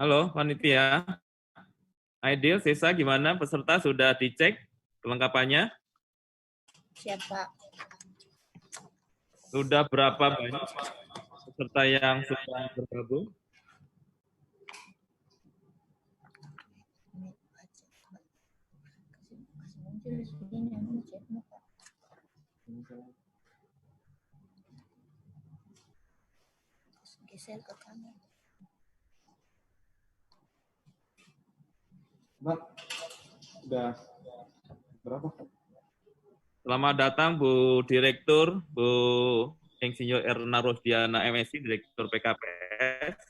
Halo, panitia. Aidil, Sesa, gimana? Peserta sudah dicek kelengkapannya? Siapa? Sudah berapa banyak peserta yang sudah bergabung? Geser ke kanan. Mbak, udah berapa? Selamat datang Bu Direktur, Bu Insinyur Erna Rosdiana MSI, Direktur PKPS.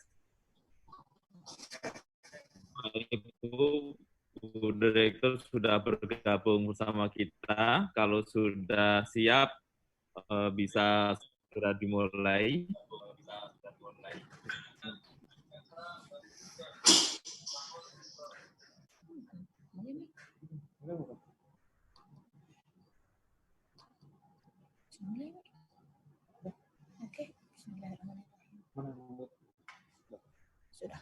Bu Direktur sudah bergabung bersama kita. Kalau sudah siap, bisa segera dimulai. Oke, bismillahirrahmanirrahim. Sudah.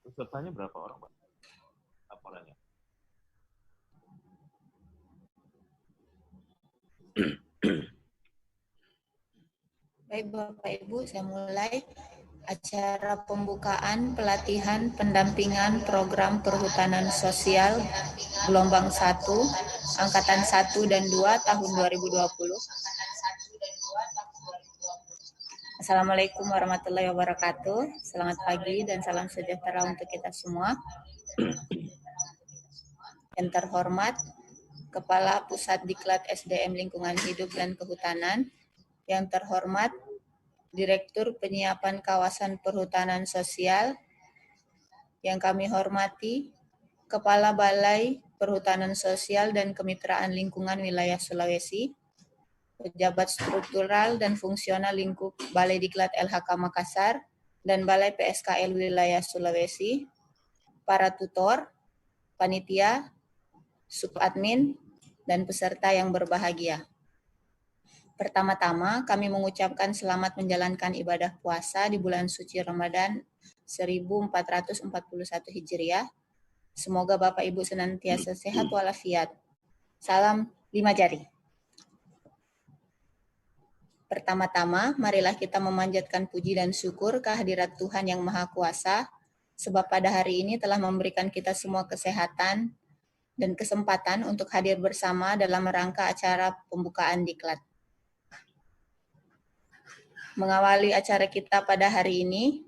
Pesertanya berapa orang, Pak? Laporannya. Baik Bapak Ibu, saya mulai acara pembukaan pelatihan pendampingan program perhutanan sosial gelombang 1, angkatan 1 dan 2 tahun 2020. Assalamualaikum warahmatullahi wabarakatuh. Selamat pagi dan salam sejahtera untuk kita semua. Yang terhormat Kepala Pusat Diklat SDM Lingkungan Hidup dan Kehutanan, yang terhormat Direktur Penyiapan Kawasan Perhutanan Sosial, yang kami hormati Kepala Balai Perhutanan Sosial dan Kemitraan Lingkungan Wilayah Sulawesi, pejabat struktural dan fungsional lingkup Balai Diklat LHK Makassar dan Balai PSKL Wilayah Sulawesi, para tutor, panitia, subadmin, dan peserta yang berbahagia. Pertama-tama, kami mengucapkan selamat menjalankan ibadah puasa di bulan suci Ramadan 1441 Hijriah. Semoga Bapak Ibu senantiasa sehat walafiat. Salam 5 jari. Pertama-tama, marilah kita memanjatkan puji dan syukur kehadirat Tuhan Yang Maha Kuasa, sebab pada hari ini telah memberikan kita semua kesehatan dan kesempatan untuk hadir bersama dalam rangka acara pembukaan diklat. Mengawali acara kita pada hari ini,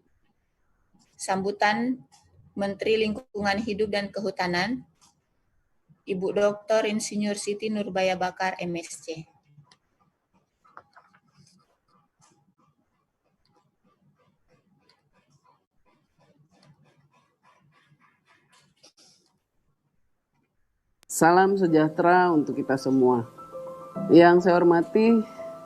sambutan Menteri Lingkungan Hidup dan Kehutanan, Ibu Dr. Insinyur Siti Nurbaya Bakar, MSc. Salam sejahtera untuk kita semua. Yang saya hormati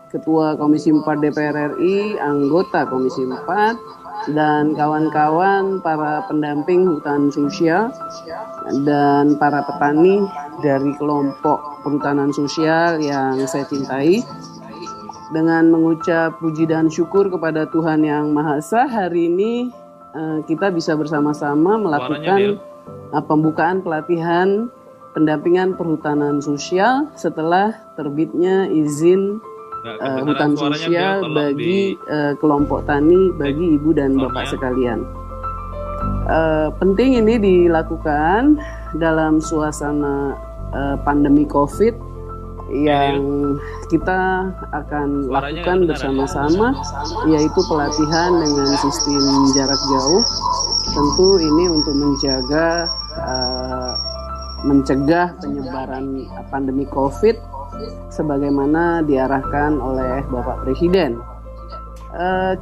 Ketua Komisi 4 DPR RI, anggota Komisi 4, dan kawan-kawan para pendamping hutan sosial dan para petani dari kelompok perhutanan sosial yang saya cintai. Dengan mengucap puji dan syukur kepada Tuhan Yang Maha Esa, hari ini kita bisa bersama-sama melakukan pembukaan pelatihan pendampingan perhutanan sosial setelah terbitnya izin hutan sosial bagi kelompok tani, bagi ibu dan bapak sekalian. Penting ini dilakukan dalam suasana pandemi COVID yang kita akan lakukan bersama-sama, yaitu pelatihan dengan sistem jarak jauh. Tentu ini untuk mencegah penyebaran pandemi COVID sebagaimana diarahkan oleh Bapak Presiden.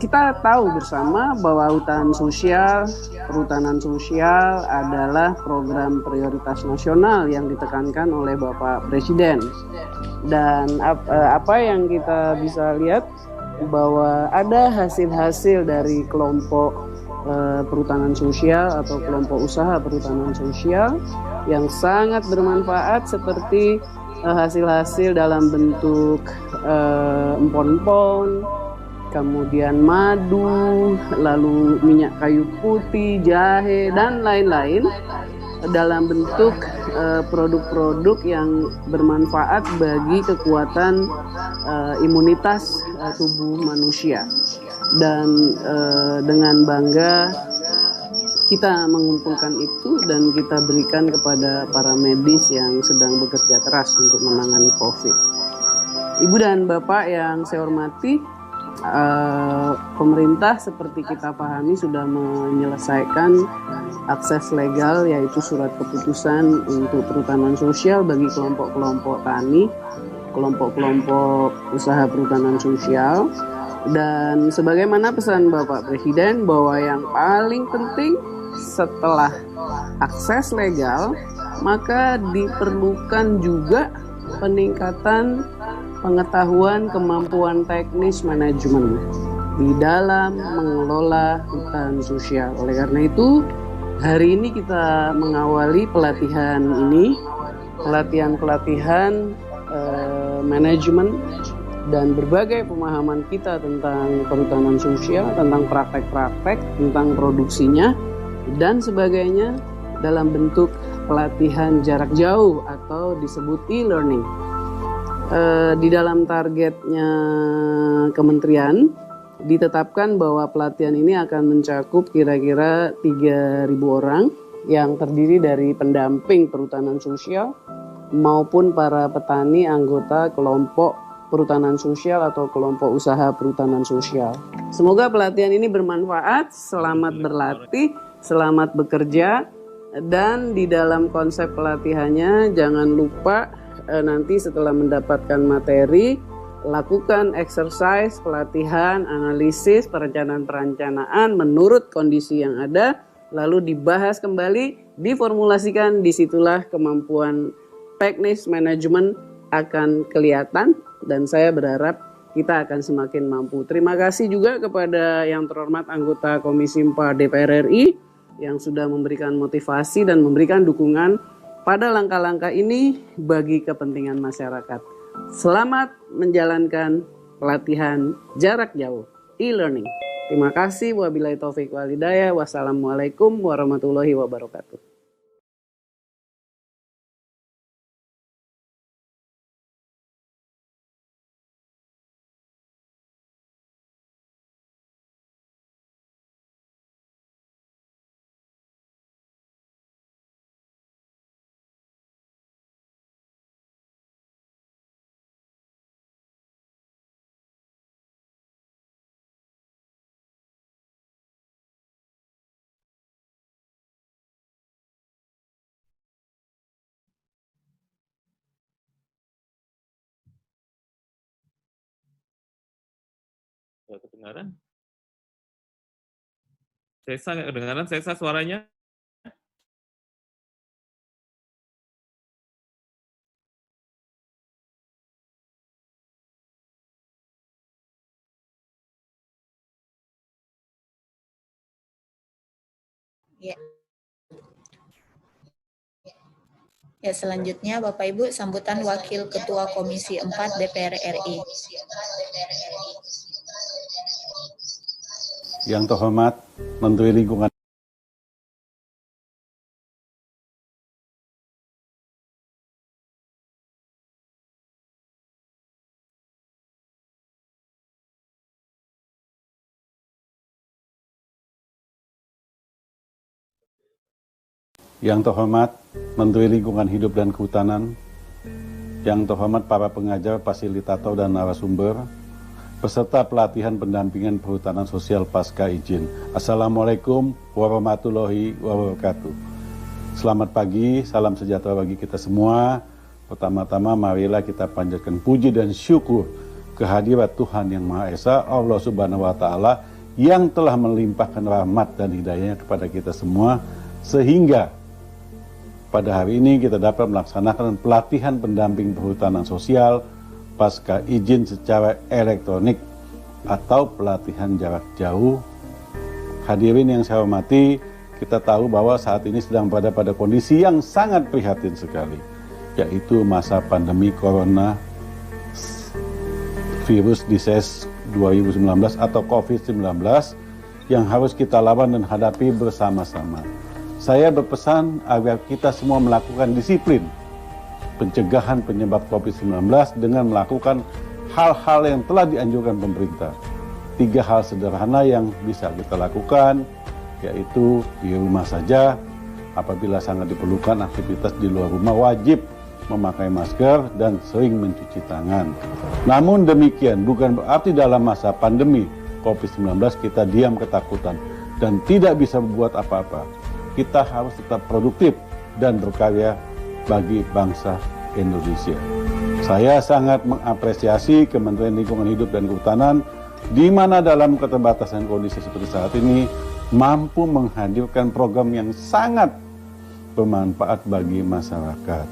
Kita tahu bersama bahwa hutan sosial, perhutanan sosial adalah program prioritas nasional yang ditekankan oleh Bapak Presiden. Dan apa yang kita bisa lihat bahwa ada hasil-hasil dari kelompok perhutanan sosial atau kelompok usaha perhutanan sosial yang sangat bermanfaat, seperti hasil-hasil dalam bentuk empon-empon, kemudian madu, lalu minyak kayu putih, jahe, dan lain-lain dalam bentuk produk-produk yang bermanfaat bagi kekuatan imunitas tubuh manusia. Dan dengan bangga kita mengumpulkan itu dan kita berikan kepada para medis yang sedang bekerja keras untuk menangani COVID. Ibu dan Bapak yang saya hormati, pemerintah seperti kita pahami sudah menyelesaikan akses legal, yaitu surat keputusan untuk perhutanan sosial bagi kelompok-kelompok tani, kelompok-kelompok usaha perhutanan sosial. Dan sebagaimana pesan Bapak Presiden bahwa yang paling penting setelah akses legal, maka diperlukan juga peningkatan pengetahuan kemampuan teknis manajemen di dalam mengelola hutan sosial. Oleh karena itu, hari ini kita mengawali pelatihan ini, pelatihan manajemen dan berbagai pemahaman kita tentang perhutanan sosial, tentang praktek-praktek, tentang produksinya, dan sebagainya dalam bentuk pelatihan jarak jauh atau disebut e-learning. Di dalam targetnya kementerian ditetapkan bahwa pelatihan ini akan mencakup kira-kira 3.000 orang yang terdiri dari pendamping perhutanan sosial maupun para petani anggota kelompok perhutanan sosial atau kelompok usaha perhutanan sosial. Semoga pelatihan ini bermanfaat, selamat berlatih, selamat bekerja, dan di dalam konsep pelatihannya jangan lupa nanti setelah mendapatkan materi, lakukan exercise, pelatihan, analisis, perencanaan menurut kondisi yang ada, lalu dibahas kembali, diformulasikan, disitulah kemampuan teknis manajemen akan kelihatan, dan saya berharap kita akan semakin mampu. Terima kasih juga kepada yang terhormat anggota Komisi 4 DPR RI yang sudah memberikan motivasi dan memberikan dukungan pada langkah-langkah ini bagi kepentingan masyarakat. Selamat menjalankan pelatihan jarak jauh e-learning. Terima kasih. Wabillahi taufik wal hidayah. Wassalamualaikum warahmatullahi wabarakatuh. Kedengaran? Sesa nggak kedengaran? Sesa suaranya? Ya. Ya, selanjutnya Bapak Ibu sambutan Wakil Ketua Komisi 4 DPR RI. Yang terhormat Menteri Lingkungan Yang terhormat Menteri Lingkungan Hidup dan Kehutanan, yang terhormat para pengajar, fasilitator, dan narasumber, peserta pelatihan pendampingan perhutanan sosial pasca izin. Assalamualaikum warahmatullahi wabarakatuh. Selamat pagi, salam sejahtera bagi kita semua. Pertama-tama marilah kita panjatkan puji dan syukur kehadirat Tuhan Yang Maha Esa, Allah Subhanahu wa Ta'ala, yang telah melimpahkan rahmat dan hidayahnya kepada kita semua, sehingga pada hari ini kita dapat melaksanakan pelatihan pendamping perhutanan sosial pasca izin secara elektronik atau pelatihan jarak jauh. Hadirin yang saya hormati, kita tahu bahwa saat ini sedang berada pada kondisi yang sangat prihatin sekali, yaitu masa pandemi corona virus disease 2019 atau COVID-19 yang harus kita lawan dan hadapi bersama-sama. Saya berpesan agar kita semua melakukan disiplin pencegahan penyebab COVID-19 dengan melakukan hal-hal yang telah dianjurkan pemerintah. 3 hal sederhana yang bisa kita lakukan, yaitu di rumah saja. Apabila sangat diperlukan aktivitas di luar rumah, wajib memakai masker dan sering mencuci tangan. Namun demikian bukan berarti dalam masa pandemi COVID-19 kita diam ketakutan dan tidak bisa berbuat apa-apa. Kita harus tetap produktif dan berkarya bagi bangsa Indonesia. Saya sangat mengapresiasi Kementerian Lingkungan Hidup dan Kehutanan di mana dalam keterbatasan kondisi seperti saat ini mampu menghadirkan program yang sangat bermanfaat bagi masyarakat.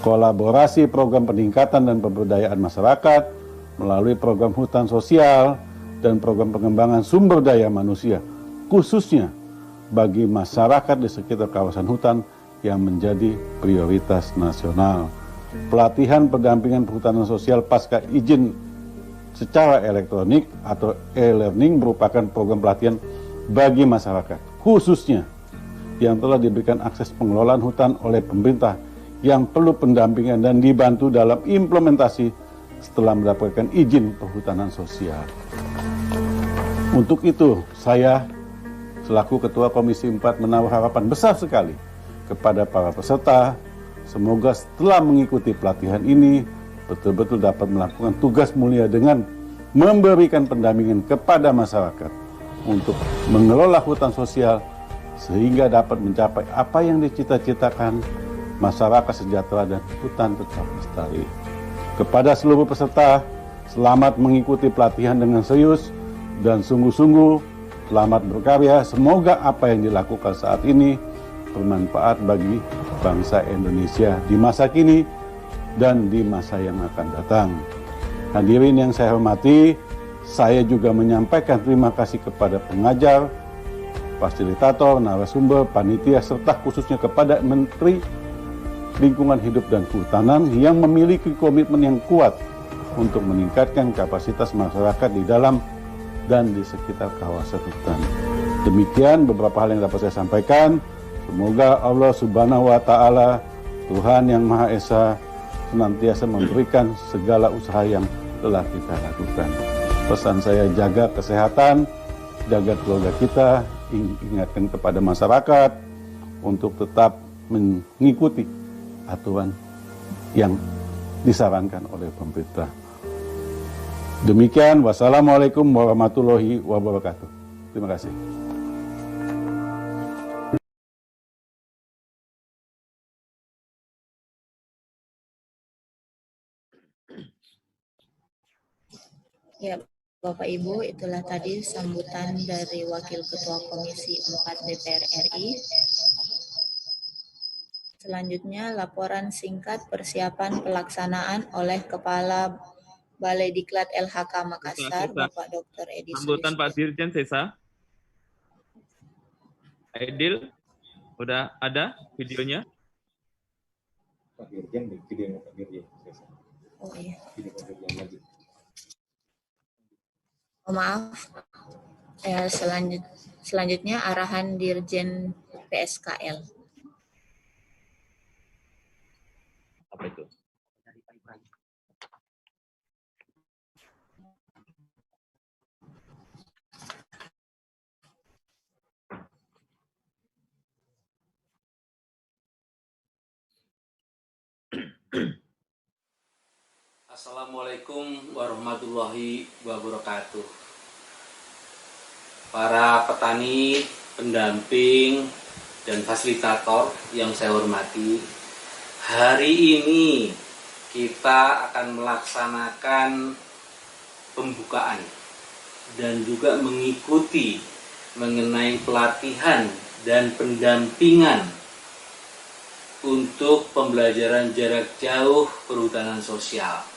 Kolaborasi program peningkatan dan pemberdayaan masyarakat melalui program hutan sosial dan program pengembangan sumber daya manusia, khususnya bagi masyarakat di sekitar kawasan hutan yang menjadi prioritas nasional. Pelatihan pendampingan perhutanan sosial pasca izin secara elektronik atau e-learning merupakan program pelatihan bagi masyarakat, khususnya yang telah diberikan akses pengelolaan hutan oleh pemerintah yang perlu pendampingan dan dibantu dalam implementasi setelah mendapatkan izin perhutanan sosial. Untuk itu, saya selaku Ketua Komisi 4 menaruh harapan besar sekali kepada para peserta. Semoga setelah mengikuti pelatihan ini, betul-betul dapat melakukan tugas mulia dengan memberikan pendampingan kepada masyarakat untuk mengelola hutan sosial sehingga dapat mencapai apa yang dicita-citakan, masyarakat sejahtera dan hutan tetap lestari. Kepada seluruh peserta, selamat mengikuti pelatihan dengan serius dan sungguh-sungguh, selamat berkarya. Semoga apa yang dilakukan saat ini bermanfaat bagi bangsa Indonesia di masa kini dan di masa yang akan datang. Hadirin yang saya hormati, saya juga menyampaikan terima kasih kepada pengajar, fasilitator, narasumber, panitia, serta khususnya kepada Menteri Lingkungan Hidup dan Kehutanan yang memiliki komitmen yang kuat untuk meningkatkan kapasitas masyarakat di dalam dan di sekitar kawasan hutan. Demikian beberapa hal yang dapat saya sampaikan. Semoga Allah Subhanahu wa Ta'ala, Tuhan yang Maha Esa, senantiasa memberikan segala usaha yang telah kita lakukan. Pesan saya, jaga kesehatan, jaga keluarga kita, ingatkan kepada masyarakat untuk tetap mengikuti aturan yang disarankan oleh pemerintah. Demikian, wassalamualaikum warahmatullahi wabarakatuh. Terima kasih. Ya, Bapak Ibu, itulah tadi sambutan dari Wakil Ketua Komisi 4 DPR RI. Selanjutnya, laporan singkat persiapan pelaksanaan oleh Kepala Balai Diklat LHK Makassar, Bapak Dr. Edi Sambutan Pak Dirjen Sesa. Aidil, udah ada videonya? Pak Dirjen, video Pak Dirjen. Oh iya. Video Pak Dirjen lagi. Oh, maaf. Selanjutnya arahan Dirjen PSKL. Apa itu? Assalamualaikum warahmatullahi wabarakatuh. Para petani, pendamping, dan fasilitator yang saya hormati, hari ini kita akan melaksanakan pembukaan dan juga mengikuti mengenai pelatihan dan pendampingan untuk pembelajaran jarak jauh perhutanan sosial.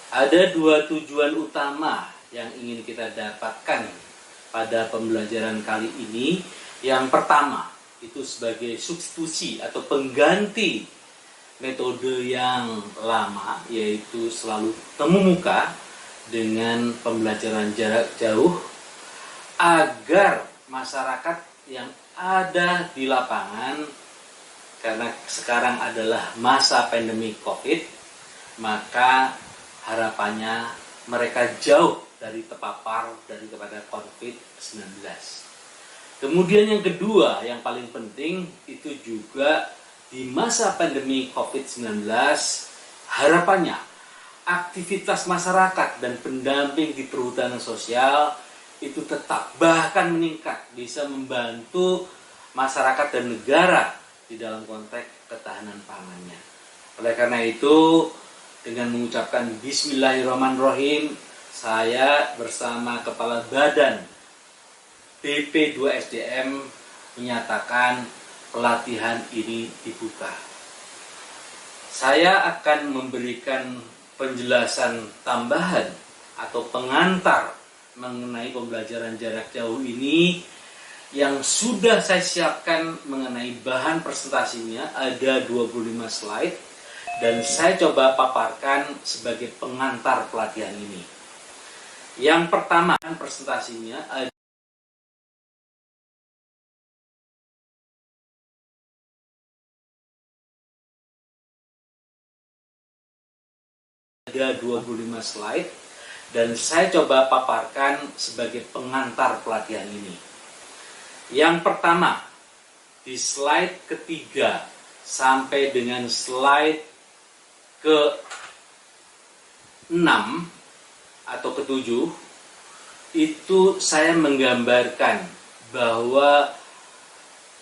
Ada 2 tujuan utama yang ingin kita dapatkan pada pembelajaran kali ini. Yang pertama, itu sebagai substitusi atau pengganti metode yang lama, yaitu selalu temu muka, dengan pembelajaran jarak jauh agar masyarakat yang ada di lapangan, karena sekarang adalah masa pandemi COVID, maka harapannya mereka jauh dari terpapar daripada COVID-19. Kemudian yang kedua, yang paling penting itu juga di masa pandemi COVID-19, harapannya aktivitas masyarakat dan pendamping di perhutanan sosial itu tetap bahkan meningkat, bisa membantu masyarakat dan negara di dalam konteks ketahanan pangannya. Oleh karena itu, dengan mengucapkan Bismillahirrahmanirrahim, saya bersama Kepala Badan BP2SDM menyatakan pelatihan ini dibuka. Saya akan memberikan penjelasan tambahan atau pengantar mengenai pembelajaran jarak jauh ini yang sudah saya siapkan mengenai bahan presentasinya, ada 25 slide, dan saya coba paparkan sebagai pengantar pelatihan ini. Yang pertama presentasinya ada ada 25 slide dan saya coba paparkan sebagai pengantar pelatihan ini. Yang pertama, di slide ketiga sampai dengan slide ke-6 atau ke-7 itu saya menggambarkan bahwa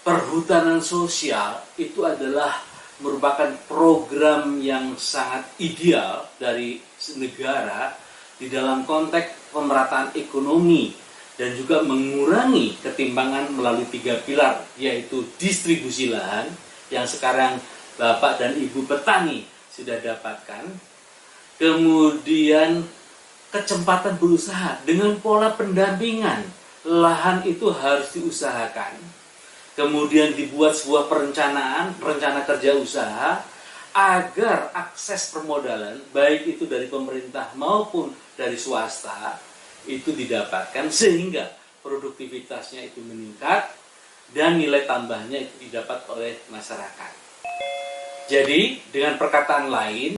perhutanan sosial itu adalah merupakan program yang sangat ideal dari negara di dalam konteks pemerataan ekonomi dan juga mengurangi ketimpangan melalui 3 pilar, yaitu distribusi lahan yang sekarang Bapak dan Ibu petani sudah dapatkan, kemudian kecepatan berusaha dengan pola pendampingan, lahan itu harus diusahakan, kemudian dibuat sebuah rencana kerja usaha agar akses permodalan baik itu dari pemerintah maupun dari swasta itu didapatkan sehingga produktivitasnya itu meningkat dan nilai tambahnya itu didapat oleh masyarakat. Jadi dengan perkataan lain,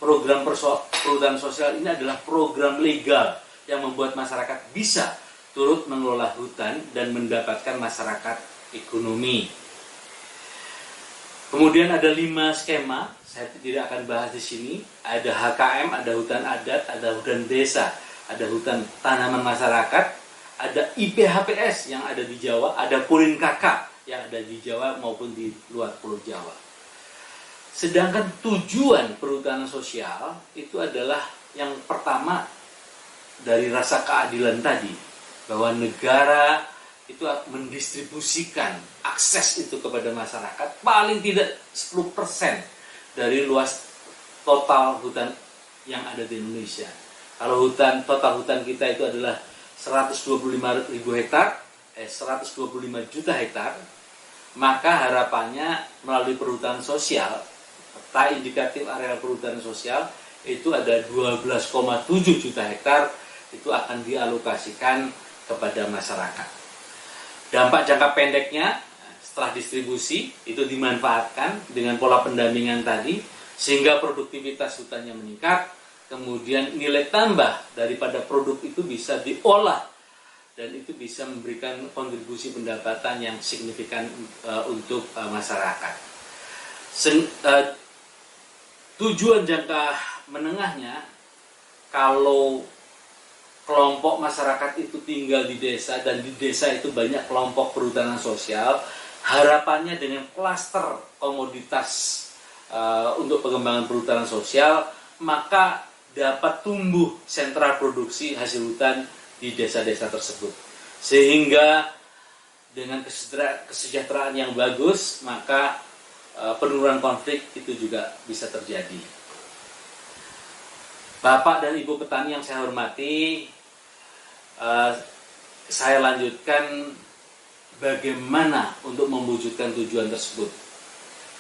program perhutanan sosial ini adalah program legal yang membuat masyarakat bisa turut mengelola hutan dan mendapatkan masyarakat ekonomi. Kemudian ada 5 skema, saya tidak akan bahas di sini. Ada HKM, ada hutan adat, ada hutan desa, ada hutan tanaman masyarakat, ada IPHPS yang ada di Jawa, ada Purin KK yang ada di Jawa maupun di luar Pulau Jawa. Sedangkan tujuan perhutanan sosial itu adalah yang pertama dari rasa keadilan tadi, bahwa negara itu mendistribusikan akses itu kepada masyarakat paling tidak 10% dari luas total hutan yang ada di Indonesia. Kalau total hutan kita itu adalah 125.000 hektar, 125 juta hektar, maka harapannya melalui perhutanan sosial, peta indikatif area perhutanan sosial itu ada 12,7 juta hektar itu akan dialokasikan kepada masyarakat. Dampak jangka pendeknya setelah distribusi itu dimanfaatkan dengan pola pendampingan tadi sehingga produktivitas hutannya meningkat, kemudian nilai tambah daripada produk itu bisa diolah dan itu bisa memberikan kontribusi pendapatan yang signifikan untuk masyarakat. Tujuan jangka menengahnya, kalau kelompok masyarakat itu tinggal di desa dan di desa itu banyak kelompok perhutanan sosial, harapannya dengan klaster komoditas untuk pengembangan perhutanan sosial, maka dapat tumbuh sentra produksi hasil hutan di desa-desa tersebut. Sehingga dengan kesejahteraan yang bagus, maka penurunan konflik itu juga bisa terjadi. Bapak dan Ibu petani yang saya hormati, saya lanjutkan bagaimana untuk mewujudkan tujuan tersebut.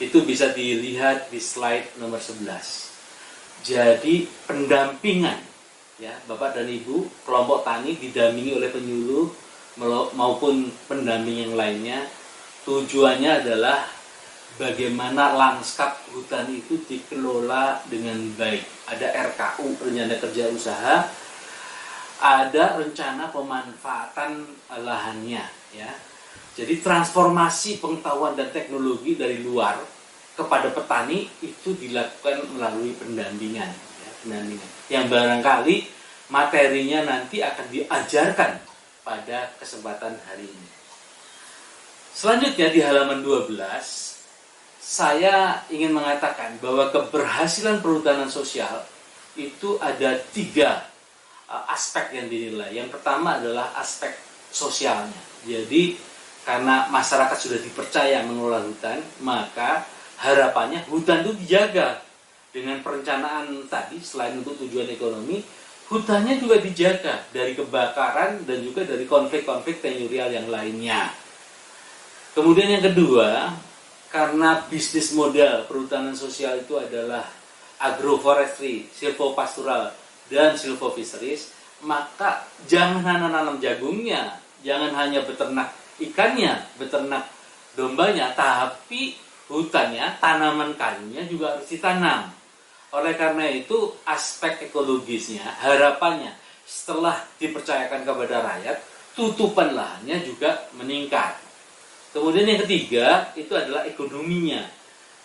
Itu bisa dilihat di slide nomor 11. Jadi pendampingan, ya Bapak dan Ibu, kelompok tani didampingi oleh penyuluh maupun pendamping yang lainnya, tujuannya adalah bagaimana lanskap hutan itu dikelola dengan baik. Ada RKU, rencana kerja usaha, ada rencana pemanfaatan lahannya, ya. Jadi transformasi pengetahuan dan teknologi dari luar kepada petani itu dilakukan melalui pendampingan, ya, pendampingan. Yang barangkali materinya nanti akan diajarkan pada kesempatan hari ini. Selanjutnya di halaman 12, saya ingin mengatakan bahwa keberhasilan perhutanan sosial itu ada 3 aspek yang dinilai. Yang pertama adalah aspek sosialnya. Jadi karena masyarakat sudah dipercaya mengelola hutan, maka harapannya hutan itu dijaga. Dengan perencanaan tadi, selain untuk tujuan ekonomi, hutannya juga dijaga dari kebakaran dan juga dari konflik-konflik tenurial yang lainnya. Kemudian yang kedua, karena bisnis model perhutanan sosial itu adalah agroforestry, silvopastoral, dan silvofisheries, maka jangan hanya nanam jagungnya, jangan hanya beternak ikannya, beternak dombanya, tapi hutannya, tanaman kayunya juga harus ditanam. Oleh karena itu, aspek ekologisnya, harapannya setelah dipercayakan kepada rakyat, tutupan lahannya juga meningkat. Kemudian yang ketiga, itu adalah ekonominya.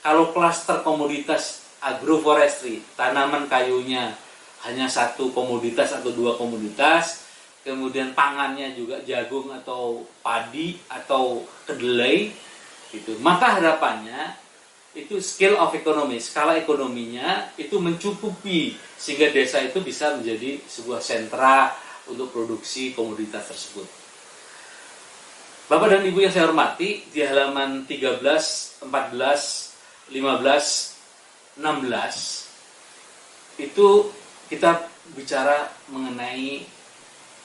Kalau klaster komoditas agroforestry, tanaman kayunya hanya 1 komoditas atau 2 komoditas, kemudian pangannya juga jagung atau padi atau kedelai, gitu. Maka harapannya itu scale of economy, skala ekonominya itu mencukupi sehingga desa itu bisa menjadi sebuah sentra untuk produksi komoditas tersebut. Bapak dan Ibu yang saya hormati, di halaman 13, 14, 15, 16 itu kita bicara mengenai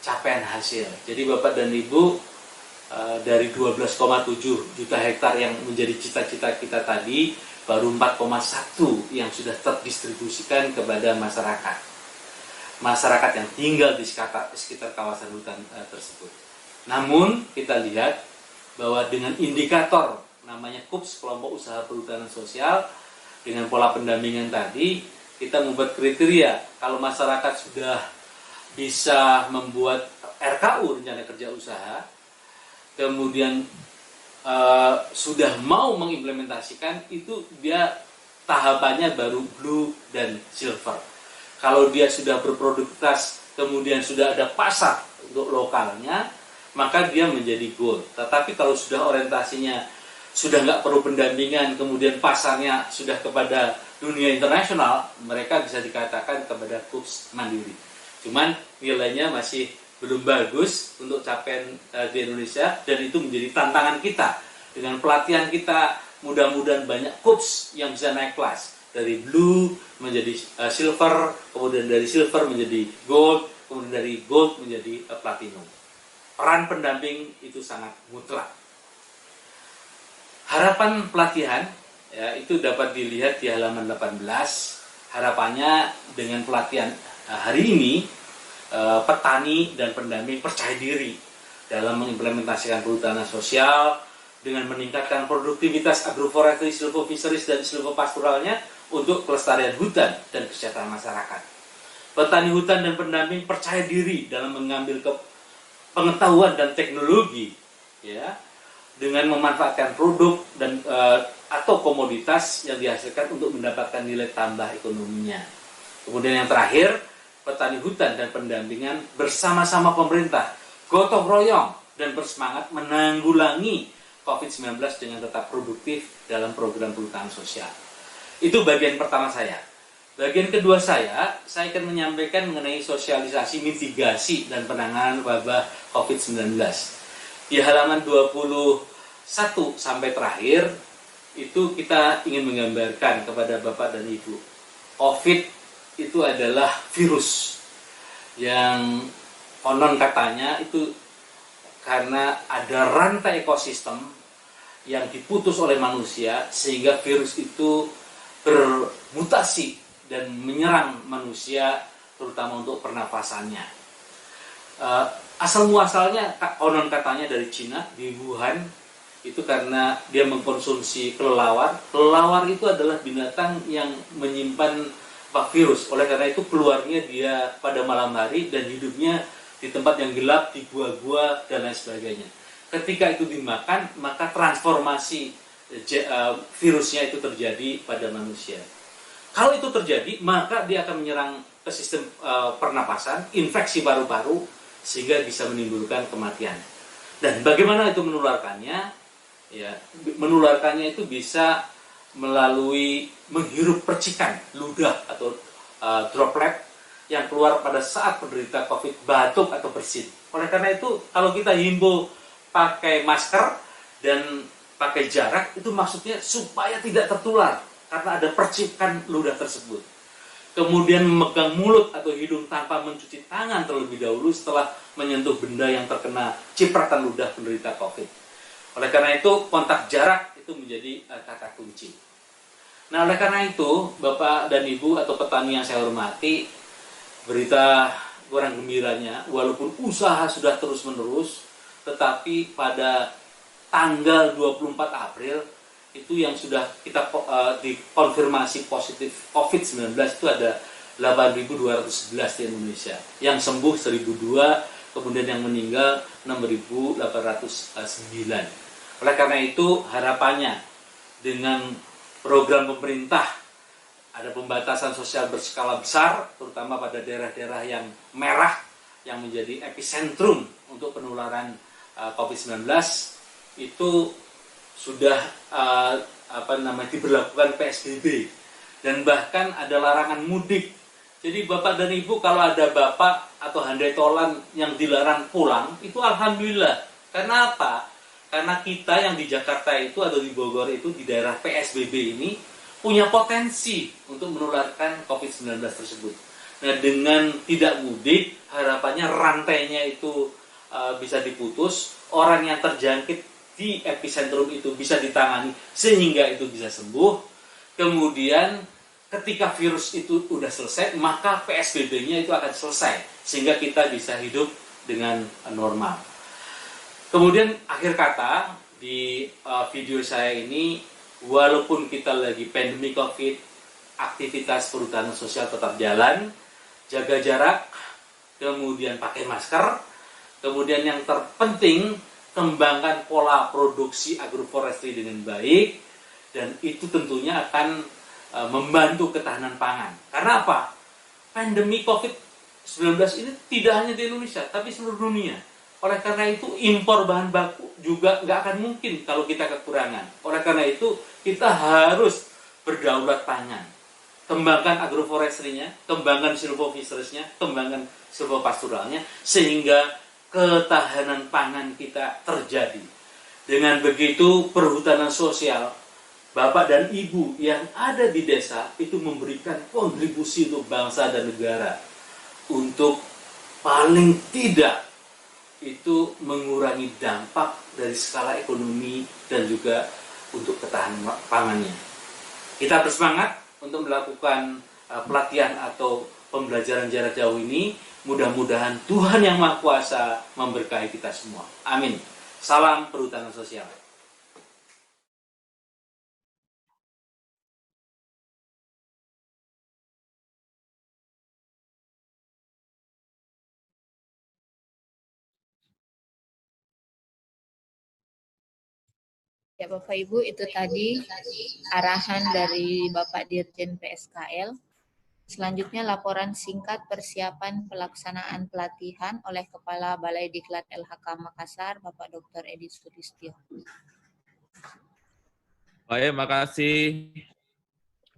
capaian hasil. Jadi Bapak dan Ibu, dari 12,7 juta hektar yang menjadi cita-cita kita tadi, baru 4,1 yang sudah terdistribusikan kepada masyarakat. Masyarakat yang tinggal di sekitar kawasan hutan tersebut. Namun kita lihat bahwa dengan indikator namanya KUPS, Kelompok Usaha Perhutanan Sosial, dengan pola pendampingan tadi, kita membuat kriteria kalau masyarakat sudah bisa membuat RKU, rencana kerja usaha, kemudian sudah mau mengimplementasikan, itu dia tahapannya baru blue dan silver. Kalau dia sudah berproduktivitas, kemudian sudah ada pasar untuk lokalnya, maka dia menjadi gold. Tetapi kalau sudah orientasinya sudah nggak perlu pendampingan, kemudian pasarnya sudah kepada dunia internasional, mereka bisa dikatakan kepada KUPS mandiri. Cuman nilainya masih belum bagus untuk capaian di Indonesia, dan itu menjadi tantangan kita. Dengan pelatihan kita, mudah-mudahan banyak KUPS yang bisa naik kelas dari blue menjadi silver, kemudian dari silver menjadi gold, kemudian dari gold menjadi platinum. Peran pendamping itu sangat mutlak. Harapan pelatihan, ya, itu dapat dilihat di halaman 18. Harapannya dengan pelatihan hari ini, petani dan pendamping percaya diri dalam mengimplementasikan perhutanan sosial dengan meningkatkan produktivitas agroforestry, silvofisheries, dan silvopastoralnya untuk kelestarian hutan dan kesejahteraan masyarakat. Petani hutan dan pendamping percaya diri dalam mengambil pengetahuan dan teknologi, ya, dengan memanfaatkan produk dan atau komoditas yang dihasilkan untuk mendapatkan nilai tambah ekonominya. Kemudian yang terakhir, petani hutan dan pendampingan bersama-sama pemerintah gotong royong dan bersemangat menanggulangi COVID-19 dengan tetap produktif dalam program perhutanan sosial. Itu bagian pertama saya. Bagian kedua saya akan menyampaikan mengenai sosialisasi, mitigasi, dan penanganan wabah COVID-19. Di halaman 21 sampai terakhir, itu kita ingin menggambarkan kepada Bapak dan Ibu. COVID itu adalah virus yang konon katanya itu karena ada rantai ekosistem yang diputus oleh manusia sehingga virus itu bermutasi dan menyerang manusia terutama untuk pernafasannya. Asal muasalnya konon katanya dari Cina, di Wuhan, itu karena dia mengkonsumsi kelelawar. Kelelawar itu adalah binatang yang menyimpan virus. Oleh karena itu keluarnya dia pada malam hari dan hidupnya di tempat yang gelap, di gua-gua dan lain sebagainya. Ketika itu dimakan, maka transformasi virusnya itu terjadi pada manusia. Kalau itu terjadi, maka dia akan menyerang ke sistem pernapasan, infeksi paru-paru, sehingga bisa menimbulkan kematian. Dan bagaimana itu menularkannya? Ya, menularkannya itu bisa melalui menghirup percikan ludah atau droplet yang keluar pada saat penderita COVID batuk atau bersin. Oleh karena itu, kalau kita himbau pakai masker dan pakai jarak, itu maksudnya supaya tidak tertular karena ada percikan ludah tersebut. Kemudian memegang mulut atau hidung tanpa mencuci tangan terlebih dahulu setelah menyentuh benda yang terkena cipratan ludah penderita COVID. Oleh karena itu, kontak jarak itu menjadi kata kunci. Nah, oleh karena itu, Bapak dan Ibu atau petani yang saya hormati, berita kurang gembiranya, walaupun usaha sudah terus-menerus, tetapi pada tanggal 24 April, itu yang sudah kita dikonfirmasi positif COVID-19 itu ada 8.211 di Indonesia. Yang sembuh 1.002, kemudian yang meninggal 6.809. Oleh karena itu harapannya dengan program pemerintah ada pembatasan sosial berskala besar, terutama pada daerah-daerah yang merah yang menjadi epicentrum untuk penularan COVID-19, itu sudah diberlakukan PSBB dan bahkan ada larangan mudik. Jadi Bapak dan Ibu kalau ada bapak atau handai tolan yang dilarang pulang, itu alhamdulillah. Karena apa? Karena kita yang di Jakarta itu atau di Bogor itu di daerah PSBB ini punya potensi untuk menularkan COVID-19 tersebut. Nah, dengan tidak mudik, harapannya rantainya itu bisa diputus, orang yang terjangkit di epicentrum itu bisa ditangani sehingga itu bisa sembuh. Kemudian ketika virus itu sudah selesai, maka PSBB-nya itu akan selesai sehingga kita bisa hidup dengan normal. Kemudian akhir kata di video saya ini, walaupun kita lagi pandemi COVID, aktivitas perhutanan sosial tetap jalan, jaga jarak, kemudian pakai masker, kemudian yang terpenting kembangkan pola produksi agroforestry dengan baik, dan itu tentunya akan membantu ketahanan pangan. Karena apa? Pandemi COVID-19 ini tidak hanya di Indonesia, tapi seluruh dunia. Oleh karena itu, impor bahan baku juga nggak akan mungkin kalau kita kekurangan. Oleh karena itu, kita harus berdaulat pangan. Kembangkan agroforestry-nya, kembangkan silvofisheries-nya, kembangkan silvopasturalnya, sehingga ketahanan pangan kita terjadi. Dengan begitu, perhutanan sosial, Bapak dan Ibu yang ada di desa itu memberikan kontribusi untuk bangsa dan negara. Untuk paling tidak itu mengurangi dampak dari skala ekonomi dan juga untuk ketahanan pangannya. Kita bersemangat untuk melakukan pelatihan atau pembelajaran jarak jauh ini. Mudah-mudahan Tuhan Yang Maha Kuasa memberkahi kita semua. Amin. Salam perhutanan sosial. Ya Bapak Ibu, itu tadi arahan dari Bapak Dirjen PSKL. Selanjutnya laporan singkat persiapan pelaksanaan pelatihan oleh Kepala Balai Diklat LHK Makassar, Bapak Dr. Edi Sudistyo. Baik, makasih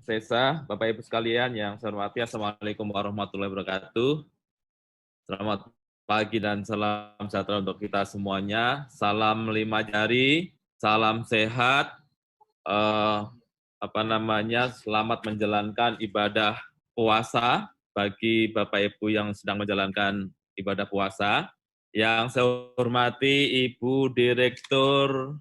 Sesa, Bapak Ibu sekalian yang saya hormati, Assalamualaikum warahmatullahi wabarakatuh. Selamat pagi dan salam sejahtera untuk kita semuanya. Salam 5 jari, salam sehat, selamat menjalankan ibadah puasa bagi Bapak Ibu yang sedang menjalankan ibadah puasa. Yang saya hormati Ibu Direktur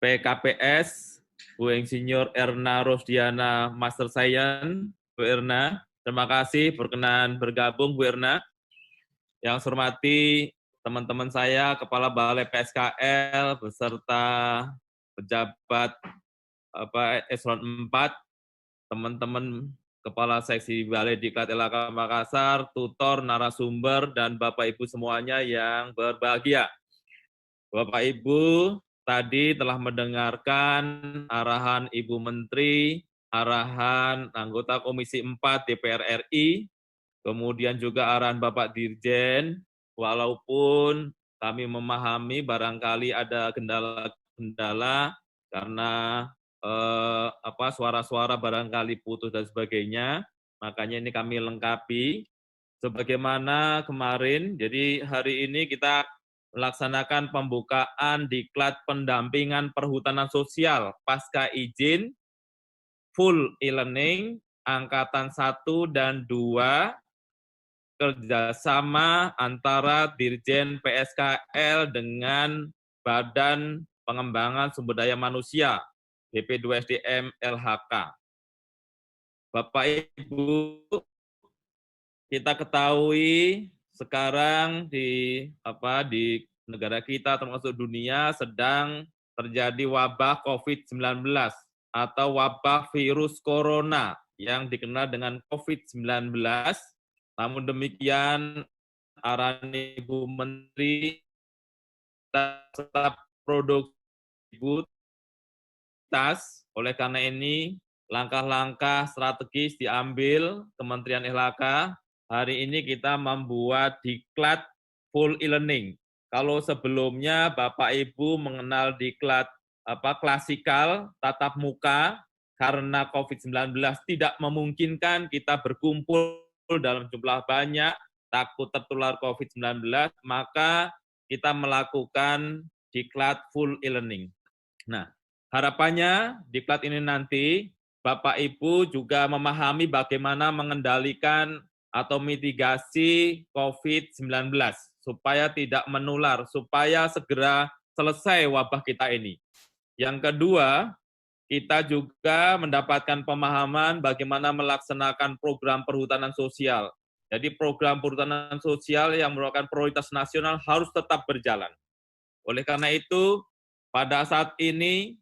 PKPS, Bu Insinyur Erna Rosdiana, Master Science. Bu Erna, terima kasih berkenan bergabung, Bu Erna. Yang saya hormati teman-teman saya, Kepala Balai PSKL, beserta pejabat Eselon 4, teman-teman Kepala Seksi Balai Diklat LHK Makassar, tutor, narasumber, dan Bapak Ibu semuanya yang berbahagia. Bapak Ibu tadi telah mendengarkan arahan Ibu Menteri, arahan anggota Komisi 4 DPR RI, kemudian juga arahan Bapak Dirjen, walaupun kami memahami barangkali ada kendala-kendala karena suara-suara barangkali putus dan sebagainya, makanya ini kami lengkapi. Sebagaimana kemarin, jadi hari ini kita melaksanakan pembukaan diklat pendampingan perhutanan sosial pasca izin full e-learning angkatan 1 dan 2 kerjasama antara Dirjen PSKL dengan Badan Pengembangan Sumber Daya Manusia BP2SDM LHK. Bapak Ibu, kita ketahui sekarang di negara kita termasuk dunia sedang terjadi wabah COVID-19 atau wabah virus corona yang dikenal dengan COVID-19. Namun demikian, arahan Ibu Menteri tetap produktivitas. Oleh karena ini, langkah-langkah strategis diambil Kementerian LHK. Hari ini kita membuat diklat full e-learning. Kalau sebelumnya Bapak Ibu mengenal diklat klasikal, tatap muka, karena COVID-19 tidak memungkinkan kita berkumpul dalam jumlah banyak, takut tertular COVID-19, maka kita melakukan diklat full e-learning. Nah, harapannya diklat ini nanti Bapak Ibu juga memahami bagaimana mengendalikan atau mitigasi COVID-19 supaya tidak menular, supaya segera selesai wabah kita ini. Yang kedua, kita juga mendapatkan pemahaman bagaimana melaksanakan program perhutanan sosial. Jadi program perhutanan sosial yang merupakan prioritas nasional harus tetap berjalan. Oleh karena itu, pada saat ini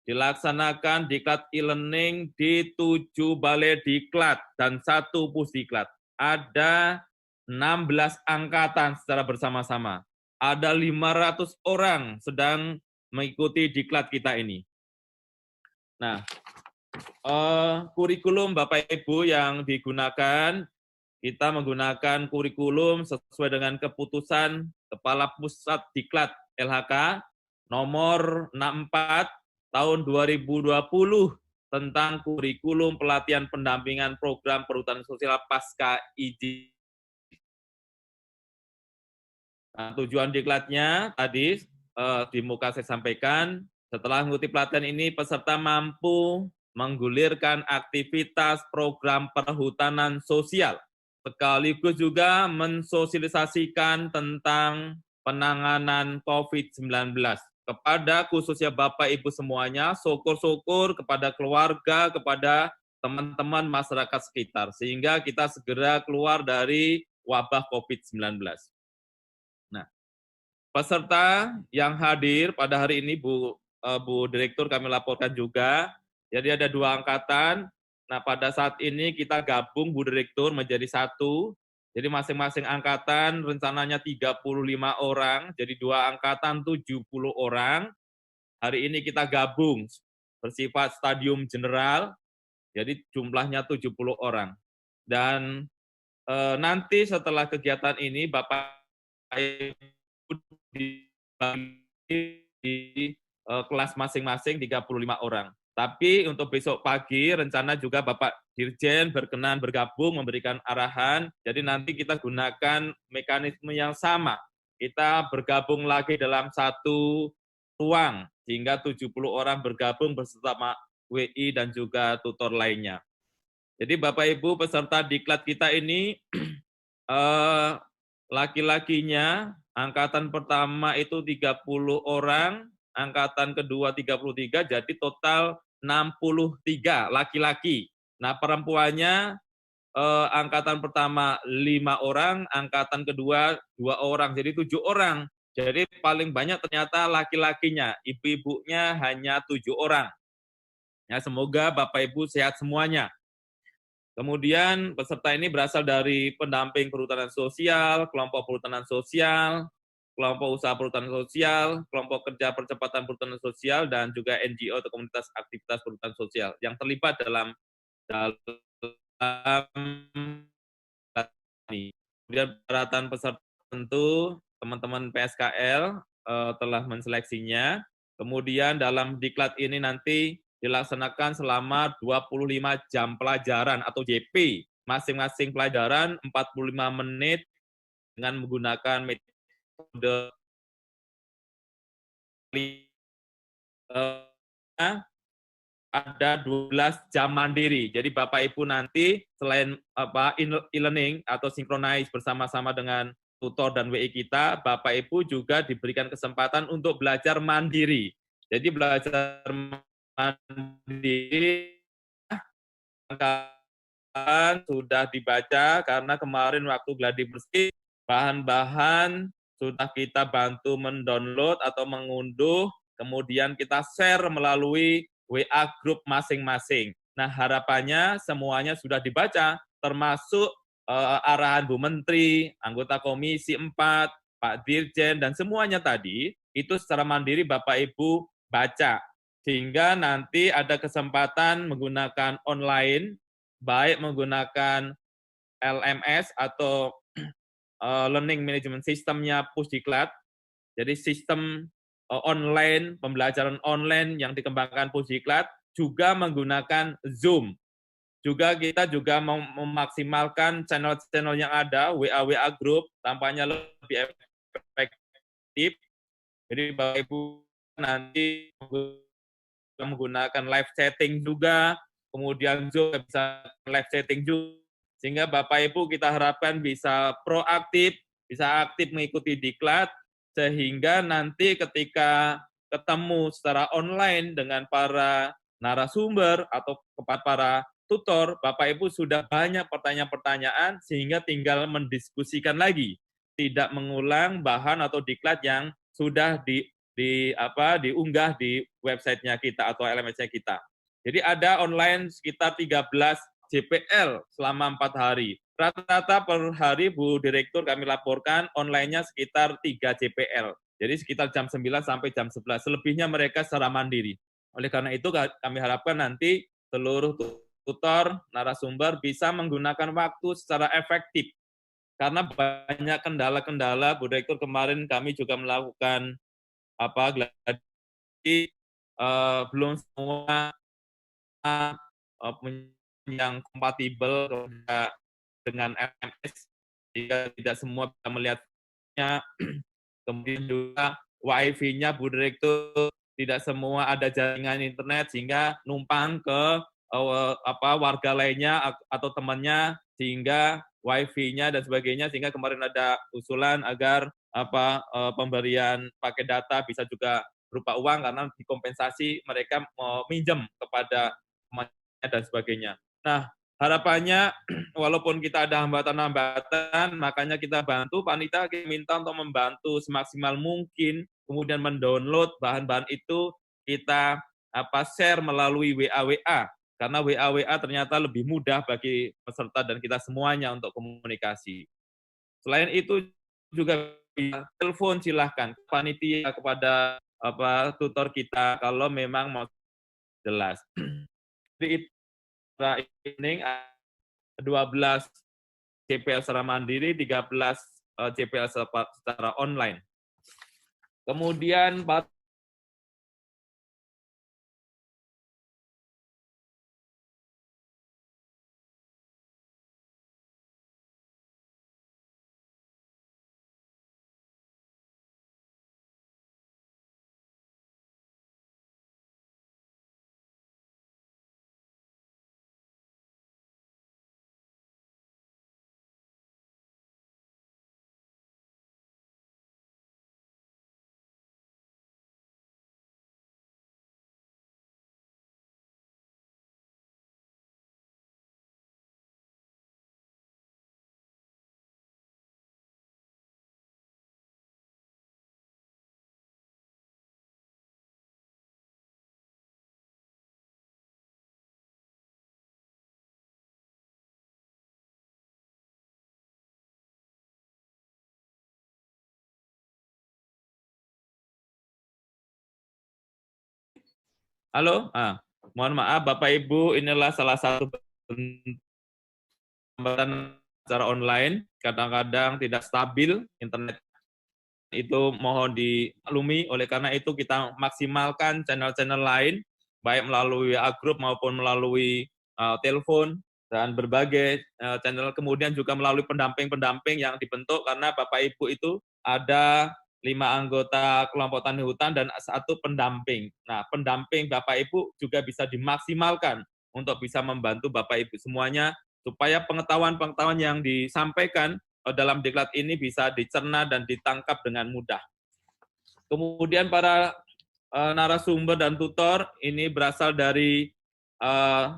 dilaksanakan diklat e-learning di 7 balai diklat dan 1 pusdiklat. Ada 16 angkatan secara bersama-sama. Ada 500 orang sedang mengikuti diklat kita ini. Nah, kurikulum Bapak Ibu yang digunakan, kita menggunakan kurikulum sesuai dengan keputusan Kepala Pusat Diklat LHK nomor 64 tahun 2020 tentang kurikulum pelatihan pendampingan program perhutanan sosial pasca izin. Nah, tujuan diklatnya tadi di muka saya sampaikan, setelah mengikuti pelatihan ini peserta mampu menggulirkan aktivitas program perhutanan sosial, sekaligus juga mensosialisasikan tentang penanganan COVID-19. Kepada khususnya Bapak Ibu semuanya, syukur-syukur kepada keluarga, kepada teman-teman masyarakat sekitar, sehingga kita segera keluar dari wabah COVID-19. Nah, peserta yang hadir pada hari ini, Bu Direktur kami laporkan juga, jadi ada 2 angkatan. Nah, pada saat ini kita gabung Bu Direktur menjadi 1. Jadi masing-masing angkatan rencananya 35 orang, jadi 2 angkatan 70 orang. Hari ini kita gabung bersifat stadium general, jadi jumlahnya 70 orang. Dan nanti setelah kegiatan ini Bapak Ibu di kelas masing-masing 35 orang. Tapi untuk besok pagi rencana juga Bapak Dirjen berkenan bergabung memberikan arahan. Jadi nanti kita gunakan mekanisme yang sama. Kita bergabung lagi dalam 1 ruang sehingga 70 orang bergabung bersama WI dan juga tutor lainnya. Jadi Bapak Ibu peserta diklat kita ini laki-lakinya angkatan pertama itu 30 orang, angkatan kedua 33, jadi total 63 laki-laki. Nah, perempuannya angkatan pertama 5 orang, angkatan kedua 2 orang, jadi 7 orang. Jadi paling banyak ternyata laki-lakinya, ibu-ibunya hanya 7 orang. Ya, semoga Bapak Ibu sehat semuanya. Kemudian peserta ini berasal dari pendamping perhutanan sosial, kelompok perhutanan sosial, kelompok usaha perhutanan sosial, kelompok kerja percepatan perhutanan sosial, dan juga NGO atau komunitas aktivitas perhutanan sosial yang terlibat dalam ini. Kemudian persyaratan peserta tentu teman-teman PSKL telah menseleksinya. Kemudian dalam diklat ini nanti dilaksanakan selama 25 jam pelajaran atau JP. Masing-masing pelajaran 45 menit dengan menggunakan metode ada 12 jam mandiri. Jadi Bapak Ibu nanti selain e-learning atau synchronize bersama-sama dengan tutor dan WI kita, Bapak Ibu juga diberikan kesempatan untuk belajar mandiri. Jadi belajar mandiri sudah dibaca karena kemarin waktu gladi bersih bahan-bahan sudah kita bantu mendownload atau mengunduh, kemudian kita share melalui WA grup masing-masing. Nah, harapannya semuanya sudah dibaca, termasuk arahan Bu Menteri, anggota Komisi 4, Pak Dirjen, dan semuanya tadi, itu secara mandiri Bapak Ibu baca. Sehingga nanti ada kesempatan menggunakan online, baik menggunakan LMS atau Learning Management System-nya Pusdiklat, jadi sistem online, pembelajaran online yang dikembangkan Pusdiklat, juga menggunakan Zoom. Juga kita juga memaksimalkan channel-channel yang ada, WA group, tampaknya lebih efektif. Jadi Bapak Ibu nanti menggunakan live chatting juga, kemudian Zoom bisa live chatting juga, sehingga Bapak Ibu kita harapkan bisa proaktif, bisa aktif mengikuti diklat, sehingga nanti ketika ketemu secara online dengan para narasumber atau kepada para tutor, Bapak Ibu sudah banyak pertanyaan-pertanyaan sehingga tinggal mendiskusikan lagi, tidak mengulang bahan atau diklat yang sudah diunggah di websitenya kita atau LMS-nya kita. Jadi ada online sekitar 13 JPL selama 4 hari. Rata-rata per hari Bu Direktur kami laporkan online-nya sekitar 3 JPL. Jadi sekitar jam 9 sampai jam 11. Selebihnya mereka secara mandiri. Oleh karena itu kami harapkan nanti seluruh tutor, narasumber bisa menggunakan waktu secara efektif. Karena banyak kendala-kendala, Bu Direktur kemarin kami juga melakukan gladi, belum semua yang kompatibel dengan LMS, jika tidak semua bisa melihatnya. Kemudian juga WiFi-nya Bu Direktur tidak semua ada jaringan internet sehingga numpang ke warga lainnya atau temannya, sehingga WiFi-nya dan sebagainya, sehingga kemarin ada usulan agar pemberian pakai data bisa juga berupa uang karena dikompensasi mereka mau minjem kepada temannya dan sebagainya. Nah, harapannya walaupun kita ada hambatan-hambatan, makanya kita bantu panitia, kita minta untuk membantu semaksimal mungkin, kemudian mendownload bahan-bahan itu kita share melalui WA, karena WA ternyata lebih mudah bagi peserta dan kita semuanya untuk komunikasi. Selain itu juga telepon silahkan panitia kepada tutor kita kalau memang mau jelas. Jadi ini 12 JPL secara mandiri, 13 JPL secara online. Kemudian Halo? Mohon maaf Bapak Ibu, inilah salah satu hambatan secara online, kadang-kadang tidak stabil internet itu, mohon dimaklumi. Oleh karena itu kita maksimalkan channel-channel lain, baik melalui WA Group maupun melalui telepon dan berbagai channel, kemudian juga melalui pendamping-pendamping yang dibentuk, karena Bapak Ibu itu ada 5 anggota kelompok tani hutan dan 1 pendamping. Nah, pendamping Bapak Ibu juga bisa dimaksimalkan untuk bisa membantu Bapak Ibu semuanya, supaya pengetahuan-pengetahuan yang disampaikan dalam diklat ini bisa dicerna dan ditangkap dengan mudah. Kemudian para narasumber dan tutor ini berasal dari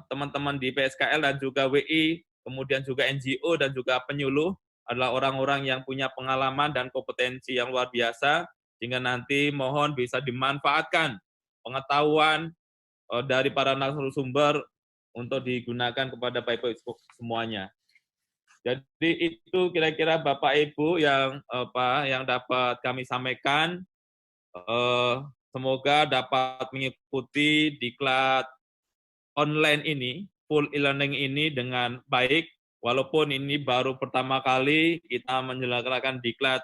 teman-teman di PSKL dan juga WI, kemudian juga NGO dan juga penyuluh, adalah orang-orang yang punya pengalaman dan kompetensi yang luar biasa, sehingga nanti mohon bisa dimanfaatkan pengetahuan dari para narasumber untuk digunakan kepada Bapak Ibu semuanya. Jadi itu kira-kira Bapak Ibu yang dapat kami sampaikan. Semoga dapat mengikuti diklat online ini, full e-learning ini dengan baik. Walaupun ini baru pertama kali kita menyelenggarakan diklat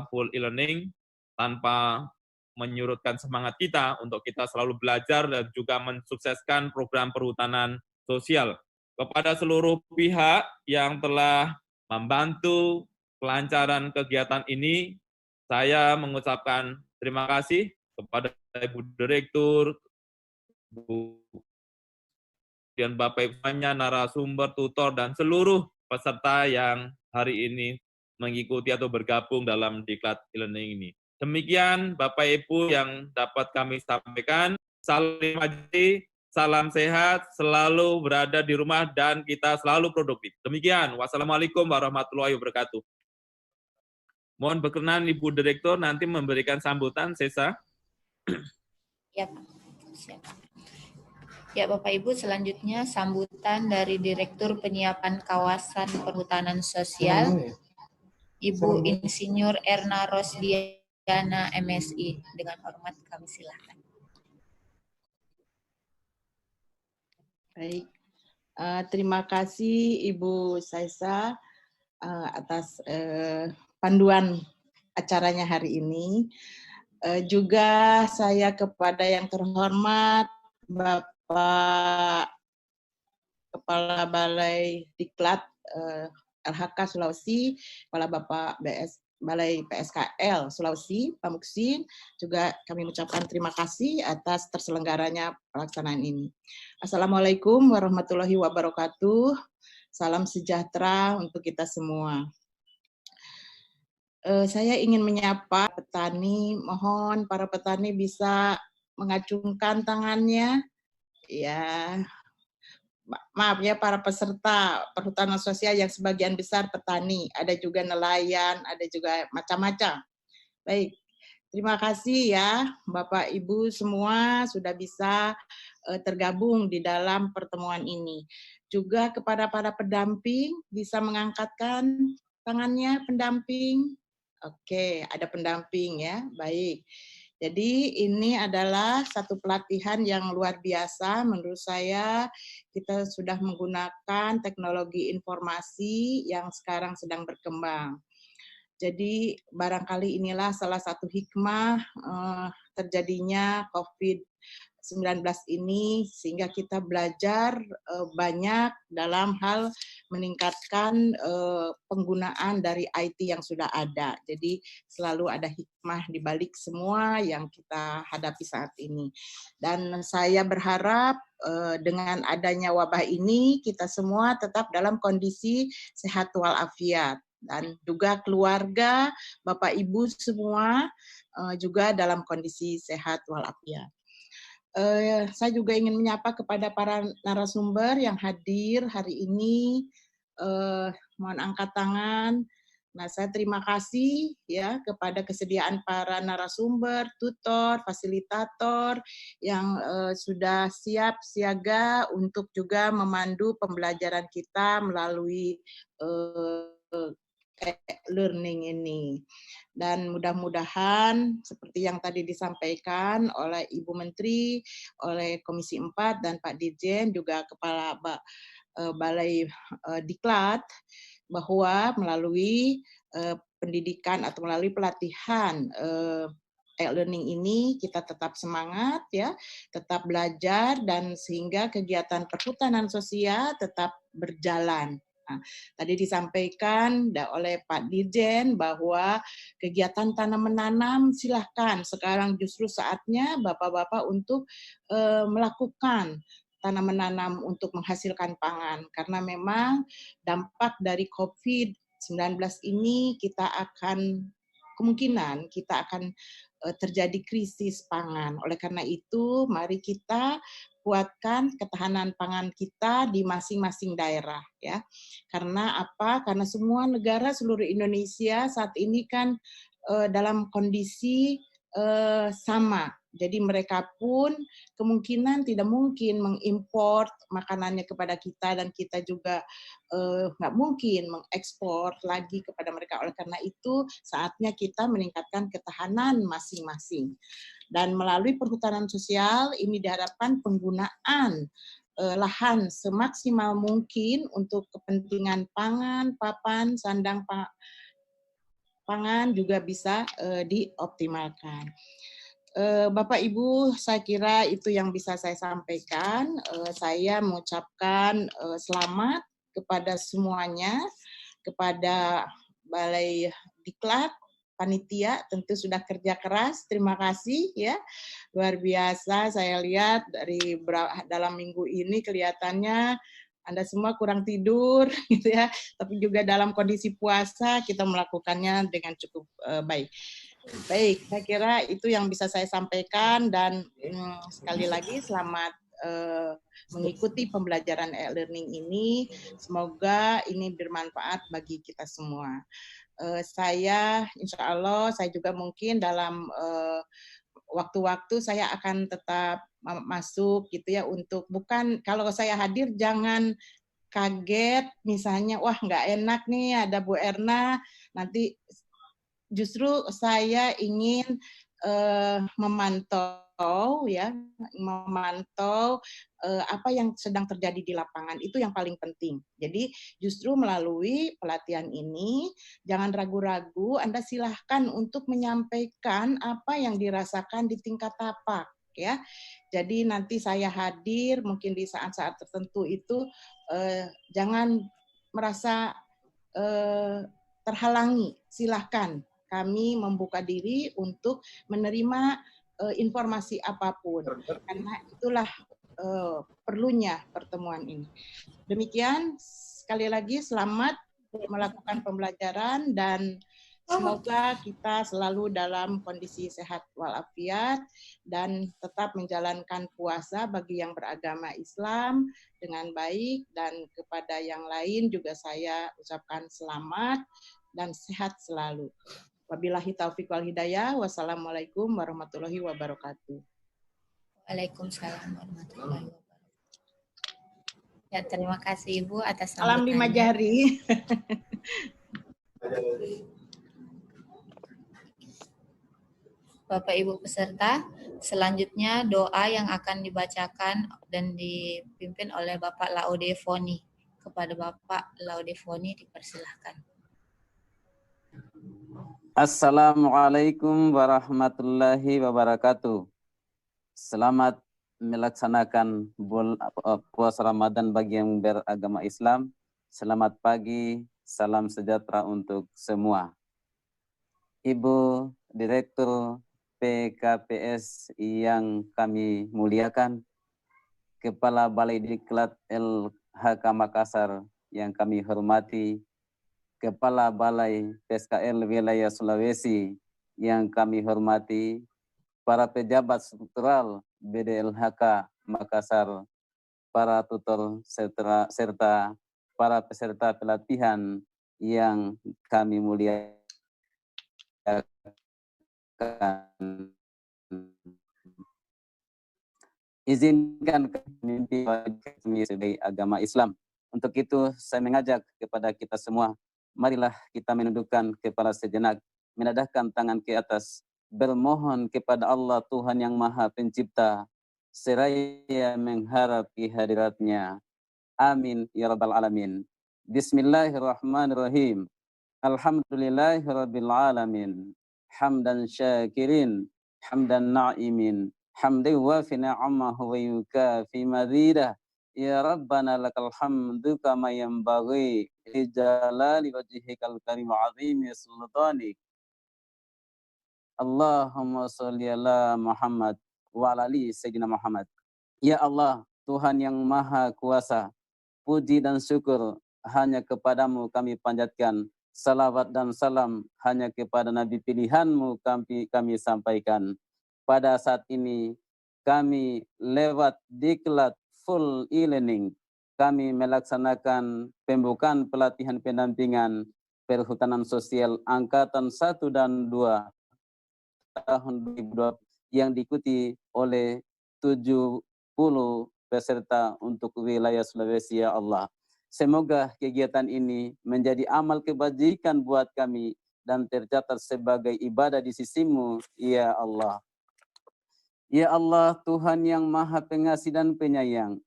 full e-learning, tanpa menyurutkan semangat kita untuk kita selalu belajar dan juga mensukseskan program perhutanan sosial. Kepada seluruh pihak yang telah membantu kelancaran kegiatan ini, saya mengucapkan terima kasih kepada Ibu Direktur, dan Bapak Ibu-nya, narasumber, tutor, dan seluruh peserta yang hari ini mengikuti atau bergabung dalam diklat e-learning ini. Demikian Bapak Ibu yang dapat kami sampaikan. Salam majlis, salam sehat, selalu berada di rumah, dan kita selalu produktif. Demikian, wassalamualaikum warahmatullahi wabarakatuh. Mohon berkenan Ibu Direktur nanti memberikan sambutan, Sesa. Ya, Pak. Siap. Ya, Bapak Ibu, selanjutnya sambutan dari Direktur Penyiapan Kawasan Perhutanan Sosial, Ibu Insinyur Erna Rosdiana, MSI. Dengan hormat kami silakan. Baik, terima kasih Ibu Saisa atas panduan acaranya hari ini. Juga saya kepada yang terhormat Bapak Kepala Balai Diklat LHK Sulawesi, Kepala Bapak Balai PSKL Sulawesi, Pak Muksin, juga kami mengucapkan terima kasih atas terselenggaranya pelaksanaan ini. Assalamualaikum warahmatullahi wabarakatuh. Salam sejahtera untuk kita semua. Saya ingin menyapa petani, mohon para petani bisa mengacungkan tangannya. Ya, maaf ya para peserta perhutanan sosial yang sebagian besar petani, ada juga nelayan, ada juga macam-macam. Baik, terima kasih ya Bapak Ibu semua sudah bisa tergabung di dalam pertemuan ini. Juga kepada para pendamping bisa mengangkatkan tangannya pendamping. Oke, ada pendamping ya, baik. Jadi ini adalah satu pelatihan yang luar biasa menurut saya. Kita sudah menggunakan teknologi informasi yang sekarang sedang berkembang. Jadi barangkali inilah salah satu hikmah terjadinya COVID-19 ini, sehingga kita belajar banyak dalam hal meningkatkan penggunaan dari IT yang sudah ada. Jadi selalu ada hikmah di balik semua yang kita hadapi saat ini. Dan saya berharap dengan adanya wabah ini, kita semua tetap dalam kondisi sehat walafiat. Dan juga keluarga, Bapak Ibu semua juga dalam kondisi sehat walafiat. Saya juga ingin menyapa kepada para narasumber yang hadir hari ini. Mohon angkat tangan. Nah, saya terima kasih ya kepada kesediaan para narasumber, tutor, fasilitator yang sudah siap siaga untuk juga memandu pembelajaran kita melalui learning ini. Dan mudah-mudahan seperti yang tadi disampaikan oleh Ibu Menteri, oleh Komisi 4 dan Pak Dirjen, juga Kepala Balai Diklat, bahwa melalui pendidikan atau melalui pelatihan e-learning ini kita tetap semangat ya, tetap belajar, dan sehingga kegiatan perhutanan sosial tetap berjalan. Nah, tadi disampaikan oleh Pak Dirjen bahwa kegiatan tanam menanam silahkan, sekarang justru saatnya Bapak-Bapak untuk melakukan tanam menanam untuk menghasilkan pangan, karena memang dampak dari COVID-19 ini kemungkinan kita akan terjadi krisis pangan. Oleh karena itu, mari kita kuatkan ketahanan pangan kita di masing-masing daerah ya. Karena apa? Karena semua negara seluruh Indonesia saat ini kan dalam kondisi sama. Jadi mereka pun kemungkinan tidak mungkin mengimport makanannya kepada kita, dan kita juga nggak mungkin mengekspor lagi kepada mereka. Oleh karena itu saatnya kita meningkatkan ketahanan masing-masing. Dan melalui perhutanan sosial ini diharapkan penggunaan lahan semaksimal mungkin untuk kepentingan pangan, papan, sandang pangan juga bisa dioptimalkan. Bapak Ibu, saya kira itu yang bisa saya sampaikan. Saya mengucapkan selamat kepada semuanya, kepada Balai Diklat, panitia tentu sudah kerja keras. Terima kasih ya, luar biasa. Saya lihat dari dalam minggu ini kelihatannya Anda semua kurang tidur gitu ya, tapi juga dalam kondisi puasa kita melakukannya dengan cukup baik. Baik, saya kira itu yang bisa saya sampaikan, dan sekali lagi selamat mengikuti pembelajaran e-learning ini. Semoga ini bermanfaat bagi kita semua. Saya, insya Allah, saya juga mungkin dalam waktu-waktu saya akan tetap masuk gitu ya, untuk bukan kalau saya hadir jangan kaget misalnya, wah nggak enak nih ada Bu Erna, nanti justru saya ingin memantau apa yang sedang terjadi di lapangan, itu yang paling penting. Jadi justru melalui pelatihan ini jangan ragu-ragu, Anda silahkan untuk menyampaikan apa yang dirasakan di tingkat tapak ya. Jadi nanti saya hadir mungkin di saat-saat tertentu itu jangan merasa terhalangi, silahkan. Kami membuka diri untuk menerima informasi apapun, karena itulah perlunya pertemuan ini. Demikian, sekali lagi selamat melakukan pembelajaran, dan semoga kita selalu dalam kondisi sehat walafiat dan tetap menjalankan puasa bagi yang beragama Islam dengan baik, dan kepada yang lain juga saya ucapkan selamat dan sehat selalu. Wabillahi taufiq wal hidayah. Wassalamualaikum warahmatullahi wabarakatuh. Waalaikumsalam warahmatullahi wabarakatuh. Ya, terima kasih Ibu atas salam 5 jari. Bapak Ibu peserta, selanjutnya doa yang akan dibacakan dan dipimpin oleh Bapak Laude Foni. Kepada Bapak Laude Foni dipersilahkan. Assalamualaikum warahmatullahi wabarakatuh. Selamat melaksanakan puasa Ramadan bagi yang beragama Islam. Selamat pagi, salam sejahtera untuk semua. Ibu Direktur PKPS yang kami muliakan, Kepala Balai Diklat LHK Makassar yang kami hormati, Kepala Balai PSKL Wilayah Sulawesi yang kami hormati, para pejabat struktural BDLHK Makassar, para tutor serta para peserta pelatihan yang kami muliakan. Izinkan kami sebagai agama Islam. Untuk itu saya mengajak kepada kita semua marilah kita menundukkan kepala sejenak, menadahkan tangan ke atas, bermohon kepada Allah Tuhan yang Maha Pencipta, seraya mengharap hadirat-Nya. Amin ya rabbal alamin. Bismillahirrahmanirrahim. Alhamdulillahirabbil alamin. Hamdan syakirin, hamdan na'imin, hamdan wafi ni'amahu wa yukafi mazidah. Ya Rabbana lakal hamdu kama yanbaghi li jalali wajhikal karim azimi sultanik. Allahumma sholli ala Muhammad wa ala ali sayyidina Muhammad. Ya Allah, Tuhan yang Maha Kuasa, puji dan syukur hanya kepadamu kami panjatkan. Salawat dan salam hanya kepada Nabi pilihanmu kami sampaikan. Pada saat ini kami lewat diklat full e-learning, kami melaksanakan pembukaan pelatihan pendampingan perhutanan sosial angkatan 1 dan 2 tahun 2020 yang diikuti oleh 70 peserta untuk wilayah Sulawesi, ya Allah. Semoga kegiatan ini menjadi amal kebajikan buat kami dan tercatat sebagai ibadah di sisimu, ya Allah. Ya Allah, Tuhan yang Maha Pengasih dan Penyayang,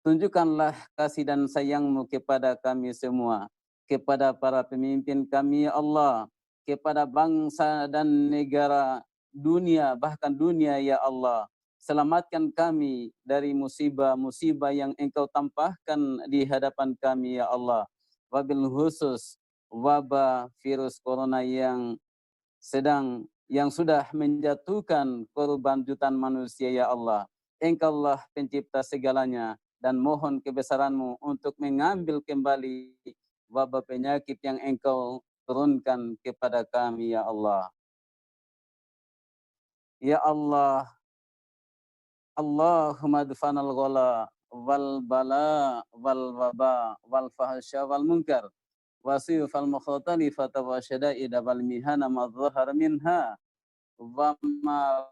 tunjukkanlah kasih dan sayang-Mu kepada kami semua, kepada para pemimpin kami, ya Allah, kepada bangsa dan negara dunia, bahkan dunia, ya Allah. Selamatkan kami dari musibah-musibah yang Engkau tampakkan di hadapan kami, ya Allah. Wabil khusus wabah virus corona yang sudah menjatuhkan korban jutaan manusia, ya Allah. Engkaulah pencipta segalanya, dan mohon kebesaran-Mu untuk mengambil kembali wabah penyakit yang Engkau turunkan kepada kami, ya Allah. Ya Allah, Allahumma dfanal ghala wal bala wal waba wal fahsya wal munkar wasifal mukhatalifata wa syada'ida wal mihana ma dhahar minha wa ma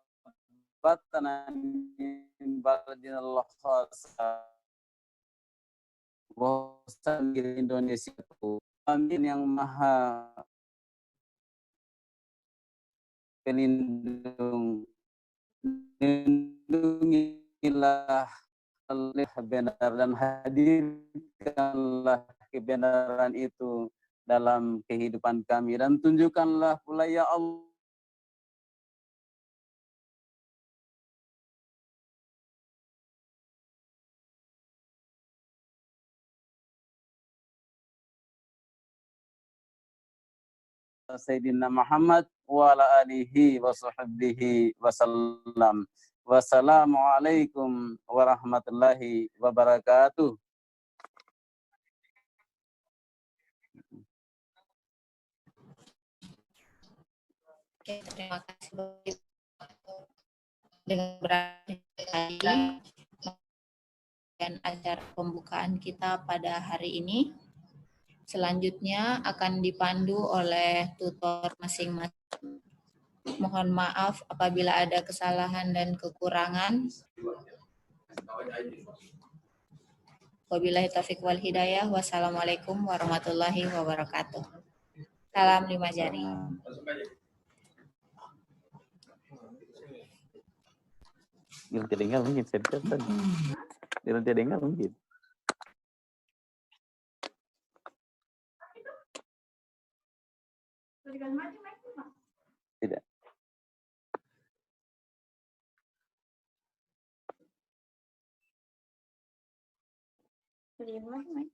batana min baladinal khasa wa sanggir Indonesia. Amin yang Maha Pelindung. Lindungilah benar dan hadirkanlah kebenaran itu dalam kehidupan kami, dan tunjukkanlah pula, ya Allah, Sayyidina Muhammad wa ala alihi wa sahbihi wasallam. Wassalamualaikum warahmatullahi wabarakatuh. Oke, terima kasih dengan berani dan acara pembukaan kita pada hari ini. Selanjutnya akan dipandu oleh tutor masing-masing. Mohon maaf apabila ada kesalahan dan kekurangan. Wabillahi taufiq wal hidayah. Wassalamualaikum warahmatullahi wabarakatuh. Salam 5 jari. Dia tidak dengar mungkin saya tadi. Dia tidak dengar mungkin. Tidak. Bagaimana?